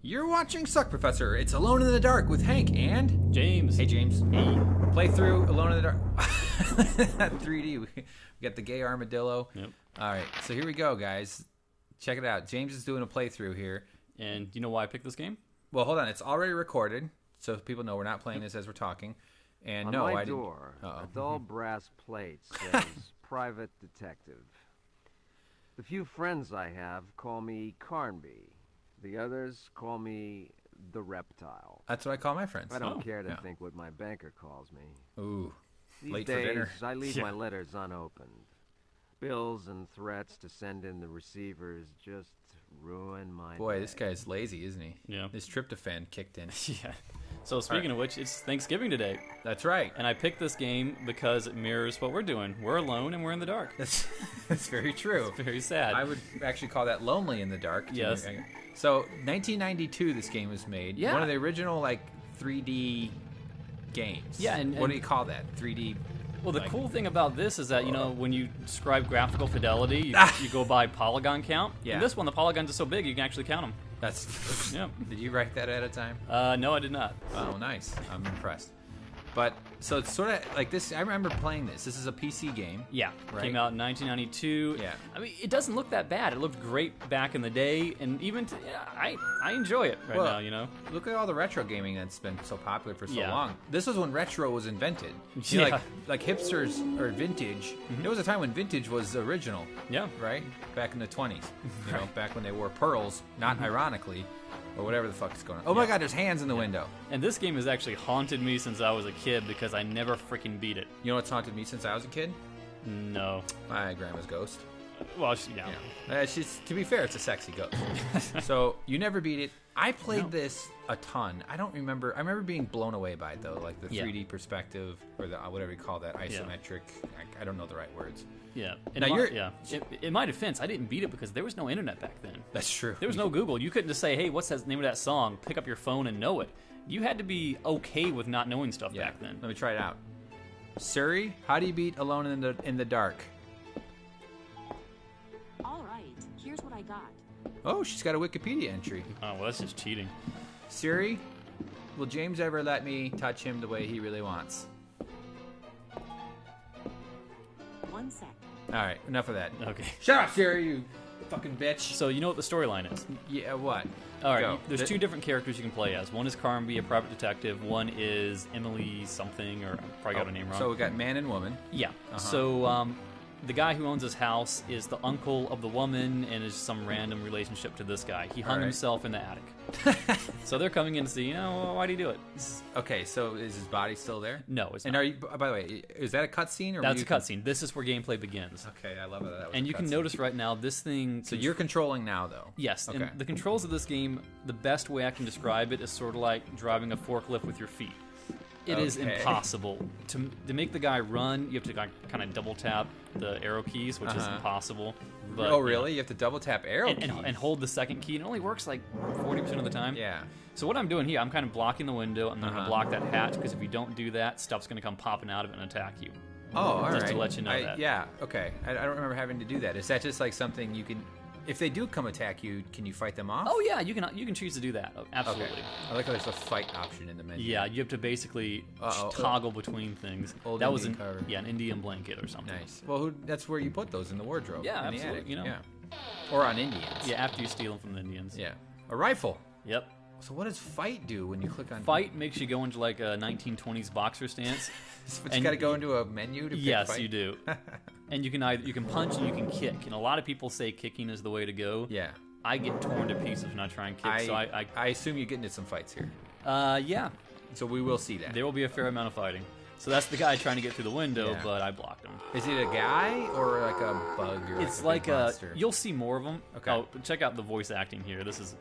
You're watching SuckProfessor. It's Alone in the Dark with Hank and... James. Hey, James. Hey. Play through Alone in the Dark. 3D. We got the gay armadillo. Yep. All right, so here we go, guys. Check it out. James is doing a playthrough here. And do you know why I picked this game? Well, hold on. It's already recorded, so people know we're not playing this as we're talking. And on no, my I didn't. door, a dull brass plate says Private Detective. The few friends I have call me Carnby. The others call me the Reptile. That's what I call my friends. I don't care to think what my banker calls me. Ooh, These late days, for dinner. I leave my letters unopened. Bills and threats to send in the receivers just ruin my Boy, day. this guy's lazy, isn't he? Yeah. His tryptophan kicked in. Yeah. So speaking of which, it's Thanksgiving today. That's right. And I picked this game because it mirrors what we're doing. We're alone and we're in the dark. That's very true. It's very sad. I would actually call that lonely in the dark. Yes. So, 1992, this game was made. Yeah. One of the original, 3D games. Yeah, and what do you call that? 3D... Well, the cool thing about this is that, when you describe graphical fidelity, you go by polygon count. Yeah. In this one, the polygons are so big, you can actually count them. That's... Yeah. Did you write that at a time? No, I did not. Oh, nice. I'm impressed. But, so it's sort of like this. I remember playing this. This is a PC game. Yeah. Right? Came out in 1992. Yeah. I mean, it doesn't look that bad. It looked great back in the day, and even I enjoy it right now. Look at all the retro gaming that's been so popular for so Yeah. long. This was when retro was invented. Yeah. Like hipsters or vintage. There was a time when vintage was original. Yeah. Right? Back in the 20s. You know, back when they wore pearls, not ironically, or whatever the fuck is going on. Oh my god, there's hands in the window. And this game has actually haunted me since I was a kid because I never freaking beat it. You know what's haunted me since I was a kid? No. My grandma's ghost. Well, yeah. She's, to be fair, it's a sexy ghost. So you never beat it. I played this a ton. I don't remember. I remember being blown away by it though, like the 3D perspective or the whatever you call that, isometric. I don't know the right words. Yeah. In my defense, I didn't beat it because there was no internet back then. That's true. There was no Google. You couldn't just say, "Hey, what's the name of that song?" Pick up your phone and know it. You had to be okay with not knowing stuff back then. Let me try it out. Siri, how do you beat Alone in the Dark? All right, here's what I got. Oh, she's got a Wikipedia entry. Oh, well, that's just cheating. Siri, will James ever let me touch him the way he really wants? 1 sec. All right, enough of that. Okay. Shut up, Siri, you fucking bitch. So you know what the storyline is? Yeah, what? All right. Go. There's two different characters you can play as. One is Carnby, a private detective. One is Emily something, or I probably got her name wrong. So we got man and woman. Yeah. So the guy who owns his house is the uncle of the woman and is some random relationship to this guy. He hung himself in the attic. So they're coming in to see, why do you do it? Okay, so is his body still there? No, it's and not. are you? By the way, is that a cutscene or? That's a cutscene. This is where gameplay begins. Okay, I love that. And you can notice right now this thing. So you're controlling now, though. Yes. Okay. And the controls of this game, the best way I can describe it is sort of like driving a forklift with your feet. It is impossible to make the guy run. You have to kind of double tap the arrow keys, which is impossible. But, oh, really? You have to double tap arrow keys and hold the second key. It only works like 40% of the time. Yeah. So what I'm doing here, I'm kind of blocking the window. I'm going to block that hatch because if you don't do that, stuff's going to come popping out of it and attack you. Oh, all right. Just to let you know that. Yeah. Okay. I don't remember having to do that. Is that just like something you can? If they do come attack you, can you fight them off? Oh yeah, you can choose to do that. Absolutely. Okay. I like how there's a fight option in the menu. Yeah, you have to basically toggle between things. Old that was Indian cover. an Indian blanket or something. Nice. Well, that's where you put those in the wardrobe. Yeah, in absolutely. The attic. Yeah. Or on Indians. Yeah, after you steal them from the Indians. Yeah. A rifle. Yep. So what does fight do when you click on? Fight makes you go into like a 1920s boxer stance. But you got to go into a menu to pick Yes, fight? you do. And you can punch and you can kick. And a lot of people say kicking is the way to go. Yeah. I get torn to pieces when I try and kick. So I assume you get into some fights here. Yeah. So we will see that. There will be a fair amount of fighting. So that's the guy trying to get through the window, but I blocked him. Is it a guy or like a bug? Or It's like a monster? you'll see more of them. Okay. Oh, check out the voice acting here. This is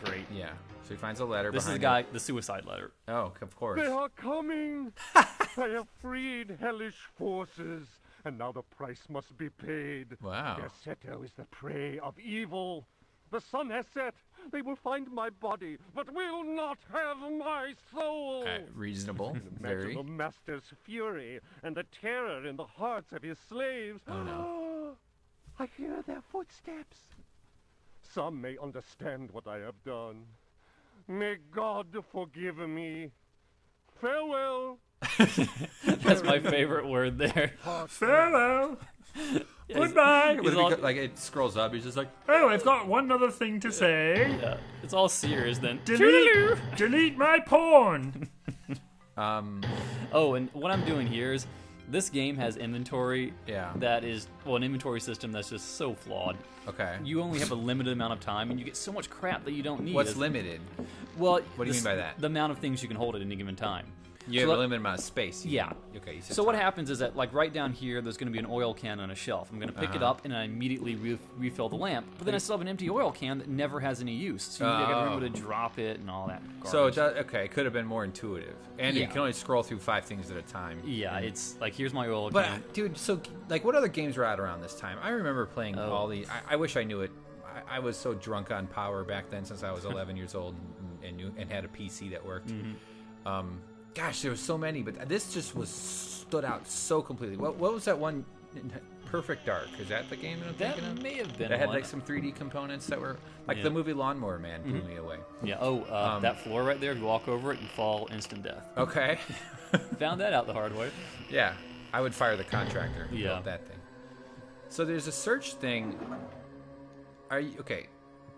great. Yeah. So he finds a letter. This is the behind guy, the suicide letter. Oh, of course. They are coming! I have freed hellish forces, and now the price must be paid. Wow. Gassetto is the prey of evil. The sun has set. They will find my body, but will not have my soul. Reasonable. Imagine Very. the master's fury and the terror in the hearts of his slaves. Oh, no. I hear their footsteps. Some may understand what I have done. May God forgive me. Farewell. That's my favorite word there. Farewell. Goodbye. He's all- Like it scrolls up. He's just like, Oh, I've got one other thing to say. yeah, it's all serious then. Delete my porn. Oh, and what I'm doing here is this game has inventory Yeah. that is, well, an inventory system that's just so flawed. okay. You only have a limited amount of time, and you get so much crap that you don't need. What's limited? Well, What do you mean by that? The amount of things you can hold at any given time. You So have a let- limited amount of space. Yeah. Okay. You said So what time. happens is that, like, right down here, there's going to be an oil can on a shelf. I'm going to pick it up, and I immediately refill the lamp. But then I still have an empty oil can that never has any use. So you got to remember to drop it and all that garbage. So it does, okay, it could have been more intuitive, and you Yeah. can only scroll through 5 things at a time. Yeah, it's like, here's my oil But can. dude, so like, what other games were out around this time? I remember playing Oh. all the. I wish I knew it. I was so drunk on power back then, since I was 11 years old and had a PC that worked. Gosh, there was so many, but this just stood out so completely. What was that one? Perfect Dark. Is that the game that I'm That thinking of? may have been That had one. like some 3D components that were like Yeah. the movie Lawnmower Man blew me away. Yeah. Oh, that floor right there. If you walk over it, you fall instant death. Okay. Found that out the hard way. Yeah, I would fire the contractor who Yeah. built that thing. So there's a search thing. Are you okay?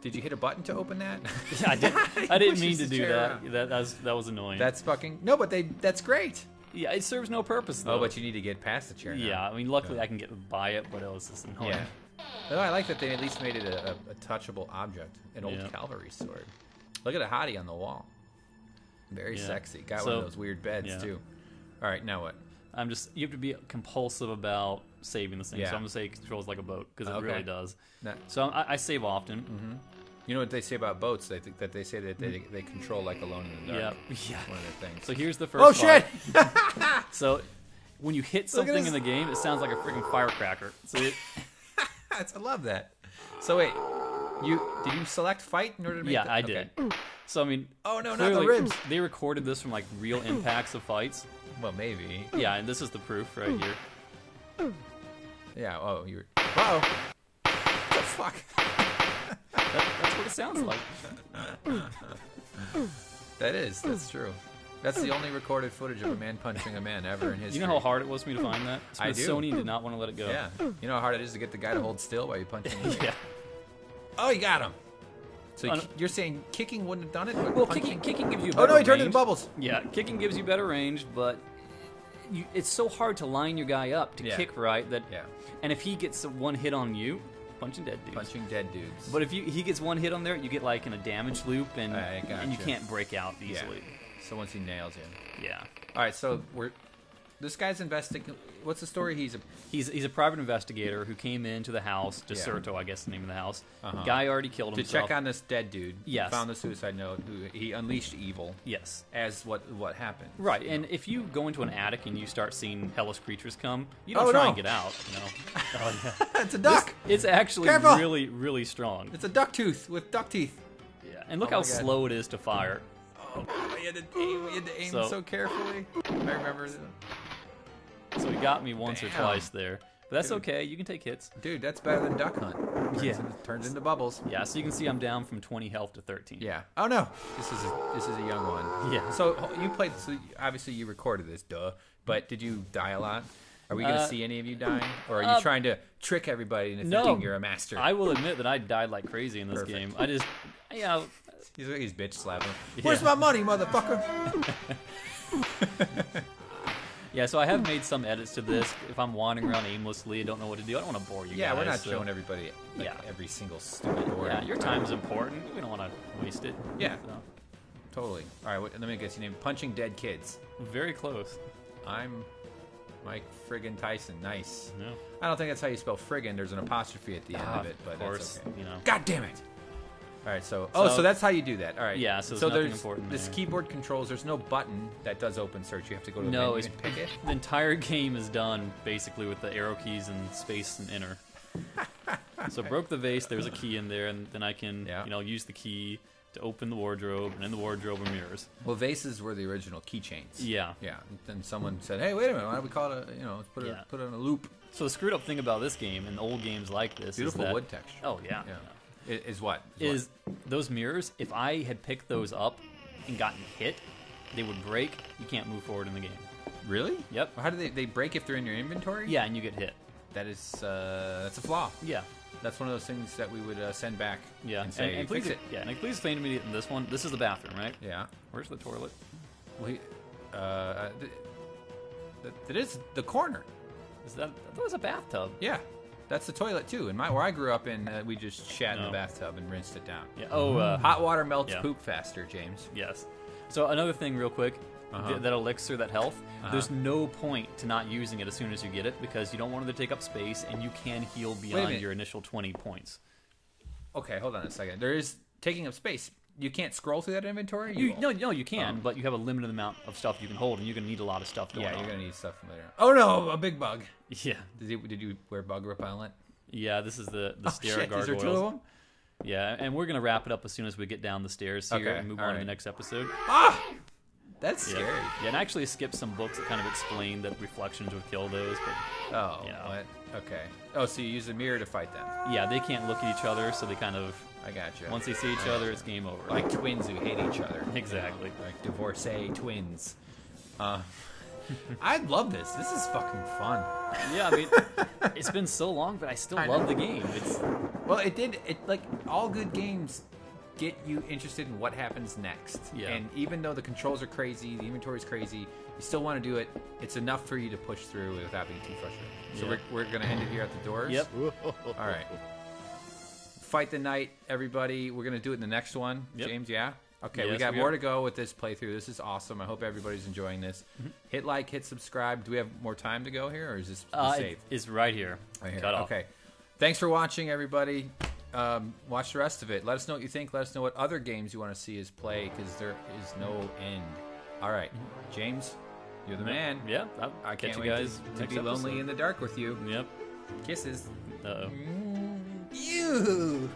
Did you hit a button to open that? I didn't mean pushes to the do chair that. That was annoying. That's fucking no, but that's great. yeah, it serves no purpose though. Oh, but you need to get past the chair. now. yeah, I mean, luckily I can get by it, but it was just annoying. Yeah. No, I like that they at least made it a touchable object, an old Yeah. cavalry sword. Look at a hottie on the wall. Very Yeah. sexy. Got one So- of those weird beds yeah. too. All right, now what? You have to be compulsive about saving this thing. Yeah. So I'm gonna say it controls like a boat because it Okay. really does. Now, So I save often. you know what they say about boats? They think that they say that they control like Alone in the Yeah, Dark. yeah. One of their things. So here's the first. Oh shit! fight. So when you hit at something this. in the game, it sounds like a freaking firecracker. So I love that. So wait, did you select fight in order to make yeah, the, I okay. did. So I mean, Oh, no, not the clearly, ribs. They recorded this from like real impacts of fights. Well, maybe. Yeah, and this is the proof right here. Yeah. Oh, you were. Whoa. What the fuck? That's what it sounds like. That's true. That's the only recorded footage of a man punching a man ever in history. You know how hard it was for me to find that? I do. Sony did not want to let it go. Yeah. You know how hard it is to get the guy to hold still while you punch him? Yeah. Oh, you got him. So Oh, no. you're saying kicking wouldn't have done it? But Well, punching- kicking gives you Oh better no, he turned range. into bubbles. Yeah, kicking gives you better range, but it's so hard to line your guy up to Yeah. kick right that. Yeah. And if he gets one hit on you, punching dead dudes. Punching dead dudes. But if he gets one hit on there, you get like in a damage loop, and I and you gotcha. can't break out yeah. easily. So once he nails you. Yeah. All right. So this guy's investigating. What's the story? He's a private investigator who came into the house, Yeah. DeSerto, I guess the name of the house. Uh-huh. Guy already killed To himself. check on this dead dude. Yes. Found the suicide note. Who he unleashed evil. Yes. As what happened. Right, and if you go into an attic and you start seeing hellish creatures come, you don't Oh, try no. and get out. You know. Oh yeah. It's a duck. It's actually Careful. really, really strong. It's a duck tooth with duck teeth. Yeah, and look Oh how my God. slow it is to fire. Oh, you had to aim So- so carefully. I remember. So he got me once or Damn. twice there, but that's Dude. okay. You can take hits. Dude, that's better than Duck Hunt. Turns into bubbles. Yeah, so you can see I'm down from 20 health to 13. Yeah. Oh no, this is a young one. Yeah. So you played. So obviously you recorded this, duh. But did you die a lot? Are we gonna see any of you dying, or are you trying to trick everybody into no. thinking you're a master? I will admit that I died like crazy in this Perfect. game. I just, He's bitch slapping. Yeah. Where's my money, motherfucker? yeah. So I have made some edits to this. If I'm wandering around aimlessly, I don't know what to do. I don't want to bore you Yeah, guys. we're not so- showing everybody like, Yeah. every single stupid order. Yeah, your time is important. We don't want to waste it. Yeah. So, Totally. All right, let me guess your name. Punching Dead Kids. very close. I'm Mike Friggin Tyson. Nice. No. I don't think that's how you spell friggin. There's an apostrophe at the end of it, but of course, that's okay. you know. God damn it! All right, so So- that's how you do that. All right. Yeah, so there's nothing there's important this there. keyboard controls. There's no button that does open search. You have to go to the No, menu it's and pick it. the entire game is done basically with the arrow keys and space and enter. So broke the vase. There's a key in there, and then I can Yeah. use the key to open the wardrobe, and in the wardrobe are mirrors. Well, vases were the original keychains. Yeah. Yeah. And then someone said, "Hey, wait a minute. Why don't we call it? Let's put it on a loop." So the screwed up thing about this game and old games like this Beautiful is that, wood texture. Oh yeah. Yeah. Is what? Is those mirrors, if I had picked those up and gotten hit, they would break. You can't move forward in the game. Really? Yep. How do they break if they're in your inventory? Yeah, and you get hit. That is that's a flaw. Yeah. That's one of those things that we would send back. Yeah. And say, and please, fix it. Yeah, and please explain to me in this one. This is the bathroom, right? Yeah. Where's the toilet? That is the corner. Is that? I thought it was a bathtub. Yeah. That's the toilet too. In where I grew up in, we just shat in the bathtub and rinsed it down. Yeah. Oh, hot water melts poop faster, James. Yes. So another thing, real quick, that elixir, that health. There's no point to not using it as soon as you get it because you don't want it to take up space, and you can heal beyond your initial 20 points. Okay, hold on a second. There is taking up space. You can't scroll through that inventory. No, you can, but you have a limited amount of stuff you can hold, and you're gonna need a lot of stuff going on. Yeah, you're gonna need stuff later. Oh no, a big bug. Yeah. Did you wear bug repellent? Yeah, this is the stair shit. gargoyles. Is there two of them? Yeah, and we're gonna wrap it up as soon as we get down the stairs here and move on to the next episode. Ah, that's scary. Yeah, and actually skip some books that kind of explain that reflections would kill those. But what? Okay. Oh, so you use the mirror to fight them? Yeah, they can't look at each other, so they kind of. I gotcha. Once they see each other, it's game over. Like twins who hate each other. Exactly. You know, like divorcee twins. I love this. This is fucking fun. Yeah, I mean, it's been so long, but I still love the game. Well, it like all good games get you interested in what happens next. Yeah. And even though the controls are crazy, the inventory's crazy, you still want to do it. It's enough for you to push through without being too frustrated. So we're gonna end it here at the doors. Yep. All right. Fight the night, everybody. We're gonna do it in the next one. Yep. James, yeah? Okay, yes, we got more to go with this playthrough. This is awesome. I hope everybody's enjoying this. Hit like, hit subscribe. Do we have more time to go here, or is this safe? It's right here. Right here. Cut off. Okay. Thanks for watching, everybody. Watch the rest of it. Let us know what you think. Let us know what other games you want to see us play, because there is no end. All right, James, you're the man. Yeah, I can't you wait guys to be lonely in the dark with you. Yep. Kisses. Uh-oh. You.